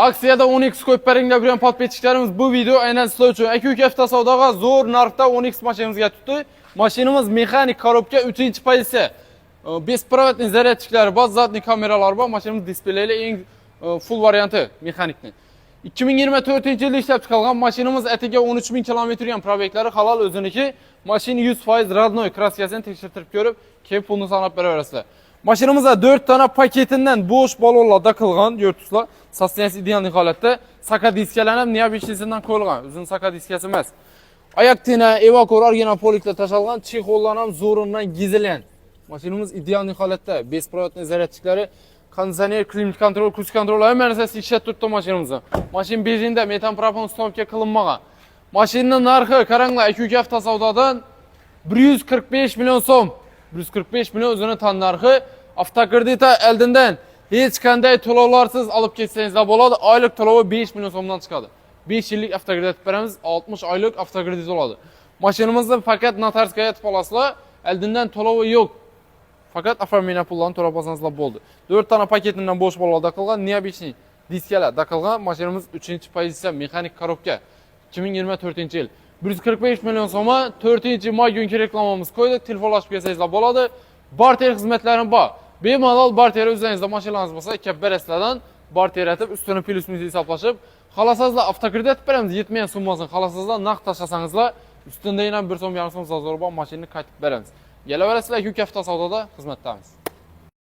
Aksiyada 10x ko'p beringlar bilan podpetchiklarimiz bu video aynan sizlar uchun. 2 hafta savdoga zo'r narxda 10x mashinamizga tutdi. Mashinamiz mexanik korobka 3-pozitsiya. Беспроводный zaryadchiklari, bazatli kameralar bor. Mashinamiz displeyli eng full varianti mexanikni. 2024-yilda ishlab chiqarilgan mashinamiz atiga 13.000 kilometr yurgan probeklari halol o'ziniki. Mashina 100% radnoy kraskasini tekshirtirib ko'rib, keyin pulni sanab beraverasizlar. Mashinamizda 4 tane paketinden bo'sh balonlar taqilgan, ko'ribsizlar. Sosteniyasi ideal holatda. Saka diskalar ham neobishisidan qo'yilgan. Uzun saka diskasi emas. Oyoq tena evakor original polikda tashalgan, chexollar ham zo'rindan gizilgan. Mashinamiz ideal holatda. Беспроводный zaryadchiklari, konditsioner, klimat kontrol, kuz kontrol hamma narsasi ishlab turibdi mashinamizda. Mashina bejinda metan propon ustavka qilinmagan. Mashinaning narxi qaranglar 2 hafta savdodan 145 million so'm. 145 million o'zini tan narxi. Avtokredita oldindan hech qanday to'lovlarsiz olib ketsangizlar bo'ladi. Oylik to'lovi 5 million so'mdan chiqadi. 5 yillik avtokredit beramiz, 60 oylik avtokredit bo'ladi. Mashinamizda faqat notarskaya yetib olasizlar, oldindan to'lovi yo'q. Faqat оформление pullarni to'lab olsangizlar bo'ldi. 4 tane paketidan bo'sh balonlar taqilgan, neobishniy diskalar taqilgan. Mashinamiz 3-pozitsiya mexanik korobka. 2024-yil. 145 million so'mga 4-may kungi reklamamiz qo'ydik. Telefonlashib kelsangizlar bo'ladi. Barter xizmatlarim bor. Bemalol barter o'zingizda mashinangiz bo'lsa, kabaraslardan barter etib, ustini plyus minus hisoblashib, xohlasangizlar avtokredit beramiz, yetmagan summasini xohlasangizlar naqd tashlasangizlar, ustida yana 1.5 so'm zarur bor mashinani qaytib beramiz. Kelaverasizlar 2 hafta savdoda xizmatdamiz.